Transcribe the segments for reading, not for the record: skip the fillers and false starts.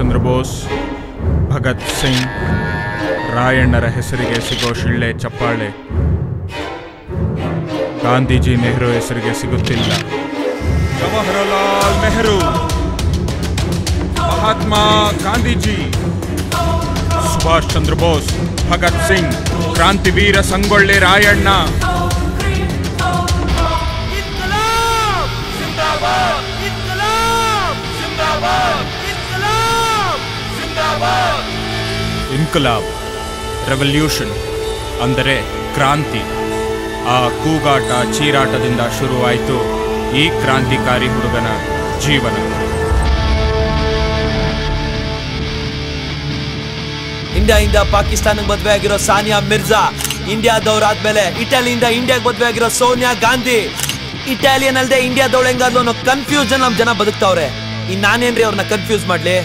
ಚಂದ್ರ ಬೋಸ್, ಭಗತ್ ಸಿಂಗ್, ರಾಯಣ್ಣರ ಹೆಸರಿಗೆ ಸಿಗೋ ಶಿಳ್ಳೆ ಚಪ್ಪಾಳೆ ಗಾಂಧೀಜಿ ನೆಹರು ಹೆಸರಿಗೆ ಸಿಗುತ್ತಿಲ್ಲ. ಜವಾಹರಲಾಲ್ ನೆಹರು, ಮಹಾತ್ಮ ಗಾಂಧೀಜಿ, ಸುಭಾಷ್ ಚಂದ್ರ ಬೋಸ್, ಭಗತ್ ಸಿಂಗ್, ಕ್ರಾಂತಿವೀರ ಸಂಗೊಳ್ಳಿ ರಾಯಣ್ಣ. ಇನ್ಕಲಾಬ್, ರೆವಲ್ಯೂಷನ್ ಅಂದರೆ ಕ್ರಾಂತಿ. ಆ ಕೂಗಾಟ ಚೀರಾಟದಿಂದ ಶುರುವಾಯಿತು ಈ ಕ್ರಾಂತಿಕಾರಿ ಹುಡುಗನ ಜೀವನ. ಇಂಡಿಯಾದಿಂದ ಪಾಕಿಸ್ತಾನಕ್ಕೆ ಮದುವೆ ಆಗಿರೋ ಸಾನಿಯಾ ಮಿರ್ಜಾ, ಇಂಡಿಯಾದವ್ರಾದ್ಮೇಲೆ ಇಟಲಿಯಿಂದ ಇಂಡಿಯಾಗೆ ಮದುವೆ ಆಗಿರೋ ಸೋನಿಯಾ ಗಾಂಧಿ. ಇಟಾಲಿಯನ್ ಅಲ್ಲದೆ ಇಂಡಿಯಾದವಳು ಹೆಂಗಾದ್ಲು ಅನ್ನೋ ಕನ್ಫ್ಯೂಷನ್ ನಮ್ ಜನ ಬದುಕ್ತಾವ್ರೆ. ಇನ್ ನಾನೇನ್ರಿ ಅವ್ರನ್ನ ಕನ್ಫ್ಯೂಸ್ ಮಾಡ್ಲಿ?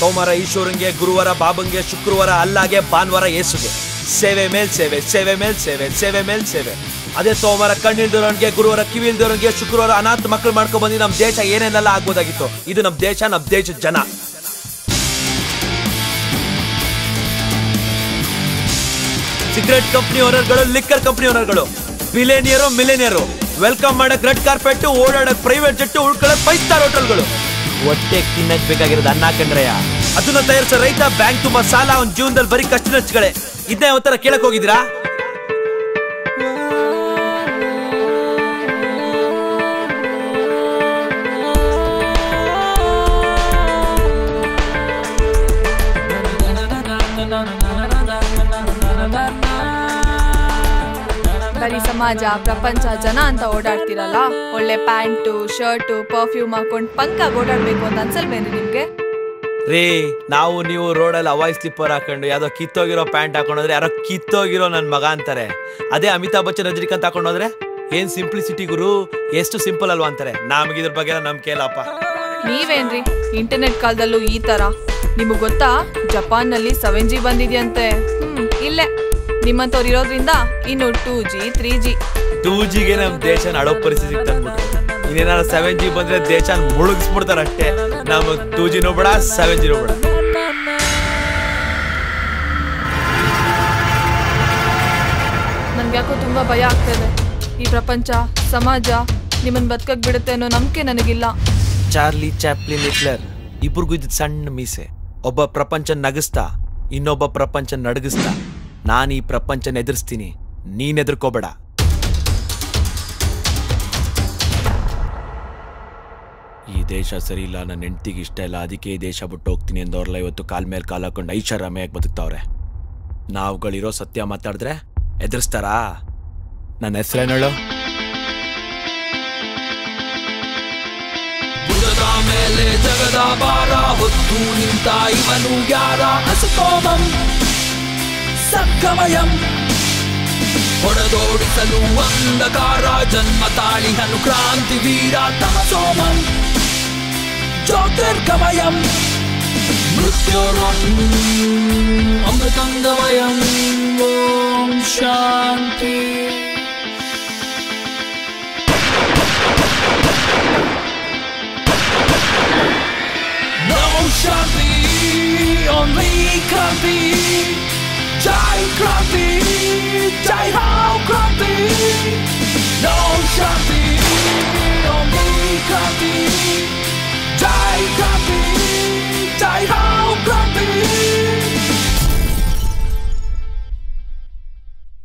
ಸೋಮವಾರ ಈಶ್ವರಂಗೆ, ಗುರುವಾರ ಬಾಬಂಗೆ, ಶುಕ್ರವಾರ ಅಲ್ಲಾಗೆ, ಭಾನುವಾರ ಯೇಸುಗೆ. ಸೇವೆ ಮೇಲ್ ಸೇವೆ, ಸೇವೆ ಮೇಲ್ ಸೇವೆ, ಸೇವೆ ಮೇಲ್ ಸೇವೆ. ಅದೇ ಸೋಮವಾರ ಕಣ್ಣಿಲ್ದಿರೋನ್ಗೆ, ಗುರುವಾರ ಕಿವಿಲ್ದಿರೋನ್ಗೆ, ಶುಕ್ರವಾರ ಅನಾಥ ಮಕ್ಕಳು ಮಾಡ್ಕೊಂಡ್ ಬಂದು ನಮ್ ದೇಶ ಏನೇನೆಲ್ಲ ಆಗ್ಬೋದಾಗಿತ್ತು. ಇದು ನಮ್ ದೇಶ, ನಮ್ ದೇಶದ ಜನ. ಸಿಗರೆಟ್ ಕಂಪ್ನಿ ಓನರ್ಗಳು, ಲಿಕ್ಕರ್ ಕಂಪ್ನಿ ಓನರ್ಗಳು, ಬಿಲೇನಿಯರು, ಮಿಲೇನಿಯರು, ವೆಲ್ಕಮ್ ಮಾಡಕ್ ರೆಡ್ ಕಾರ್ಪೆಟ್, ಓಡಾಡಕ್ ಪ್ರೈವೇಟ್ ಜೆಟ್, ಉಳ್ಕೊಳ್ಳಕ್ 5 ಸ್ಟಾರ್ ಹೋಟೆಲ್ಗಳು. ಹೊಟ್ಟೆ ತಿನ್ನಕ್ ಬೇಕಾಗಿರೋದು ಅನ್ನ ಕಂಡ್ರಯ್ಯ. ಅದನ್ನ ತಯಾರಿಸೋ ರೈತ, ಬ್ಯಾಂಕ್ ತುಂಬಾ ಸಾಲ, ಅವ್ನ ಜೀವನದಲ್ಲಿ ಬರೀ ಕಷ್ಟ ನಷ್ಟಗಳೇ. ಇದನ್ನ ಯಾವತ್ತರ ಕೇಳಕ್ ಹೋಗಿದ್ದೀರಾ? ಬರೀ ಸಮಾಜ, ಪ್ರಪಂಚ, ಜನ ಅಂತ ಓಡಾಡ್ತಿರಲ್ಲ. ಒಳ್ಳೆ ಪ್ಯಾಂಟು, ಶರ್ಟು, ಪರ್ಫ್ಯೂಮ್ ಹಾಕೊಂಡು ಪಂಕಾಗಿ ಓಡಾಡ್ಬೇಕು ಅಂತ ಅನ್ಸಲ್ವೇನ್ರಿ ನಿಮ್ಗೆ? ರೀ, ನಾವು ನೀವು ರೋಡಲ್ಲಿ ಹವಾಯಿ ಸ್ಲಿಪ್ಪರ್ ಹಾಕೊಂಡು ಯಾವ್ದೋ ಕಿತ್ತೋಗಿರೋ ಪ್ಯಾಂಟ್ ಹಾಕೊಂಡ್ರೆ ಯಾರೋ ಕಿತ್ತೋಗಿರೋ ನನ್ ಮಗ ಅಂತಾರೆ. ಅದೇ ಅಮಿತಾಬ್ ಬಚ್ಚನ್, ರಜನಿಕಾಂತ್ ಹಾಕೊಂಡೋದ್ರೆ ಏನ್ ಸಿಂಪ್ಲಿಸಿಟಿ ಗುರು, ಎಷ್ಟು ಸಿಂಪಲ್ ಅಲ್ವಾ ಅಂತಾರೆ. ನಮ್ಗಿದ್ರ ಬಗ್ಗೆ ನಂಬಿಕೆ ಇಲ್ಲಪ್ಪ. ನೀವೇನ್ರಿ ಇಂಟರ್ನೆಟ್ ಕಾಲದಲ್ಲೂ ಈ ತರ? ನಿಮಗ್ ಗೊತ್ತಾ, ಜಪಾನ್ ನಲ್ಲಿ 7G ಬಂದಿದ್ಯಂತೆ. ಇಲ್ಲೇ ನಿಮ್ಮಂತವ್ರು ಇರೋದ್ರಿಂದ ಇನ್ನು 2G 3G 2Gಗೆ ನಮ್ ದೇಶ ಅಡೋ ಪರಿಸ್ಥಿತಿ ತಂದ್ಬಿಟ್ರು. ಇನ್ನೇನಾರ 7G ಬಂದ್ರೆ ದೇಶ ಮುಳುಗಿಸ್ಬಿಡ್ತಾರ ಅಷ್ಟೇ. ನಮಗ್ 2G ಬೇಡ, 7G ಬೇಡ. ನನ್ಗ್ಯಾಕೋ ತುಂಬಾ ಭಯ ಆಗ್ತಾಯಿದೆ. ಈ ಪ್ರಪಂಚ, ಸಮಾಜ ನಿಮ್ಮನ್ ಬದುಕಕ್ ಬಿಡುತ್ತೆ ಅನ್ನೋ ನಂಬಿಕೆ ನನಗಿಲ್ಲ. ಚಾರ್ಲಿ ಚಾಪ್ಲಿನ್, ಹಿಟ್ಲರ್ ಇಬ್ರಿಗೂ ಇದ್ದ ಸಣ್ಣ ಮೀಸೆ. ಒಬ್ಬ ಪ್ರಪಂಚ ನಗಿಸ್ತಾ, ಇನ್ನೊಬ್ಬ ಪ್ರಪಂಚ ನಡಗಿಸ್ತಾ. ನಾನು ಈ ಪ್ರಪಂಚನ ಎದುರಿಸ್ತೀನಿ, ನೀನ್ ಎದುರ್ಕೋಬೇಡ. ಈ ದೇಶ ಸರಿ ಇಲ್ಲ, ನನ್ನ ಹೆಂಡತಿಗೆ ಇಷ್ಟ ಇಲ್ಲ, ಅದಕ್ಕೆ ಈ ದೇಶ ಬಿಟ್ಟು ಹೋಗ್ತೀನಿ ಎಂದವ್ರಲ್ಲ ಇವತ್ತು ಕಾಲ್ ಮೇಲೆ ಕಾಲ್ ಹಾಕೊಂಡು ಐಷಾರಾಮಿಯಾಗಿ ಬದುಕ್ತಾವ್ರೆ. ನಾವುಗಳಿರೋ ಸತ್ಯ ಮಾತಾಡಿದ್ರೆ ಎದುರಿಸ್ತಾರಾ? ನನ್ನ ಹೆಸರೇನಳು? ಭುಜದ ಮೇಲೆ ಜಗದ ಭಾರ ಹೊತ್ತು ನಿಂತ ಇವನು ಯಾರ? ಅಸತೋಮಂ ಸದ್ಗಮಯಂ, ಹೊಡೆದೋಡಿಸಲು ಅಂಧಕಾರ, ಜನ್ಮ ತಾಳಿಹನು ಕ್ರಾಂತಿವೀರ ತಮಸೋಮಂ ಜ್ಯೋತಿರ್ಗಮಯಂ, ಮೃತ್ಯುರಂ ಅಮೃತಂಗಮಯಂ. ಓಂ ಶಾಂತಿ. No Shanti, only Kranti. Jai Kranti, Jai Ho Kranti. No Shanti.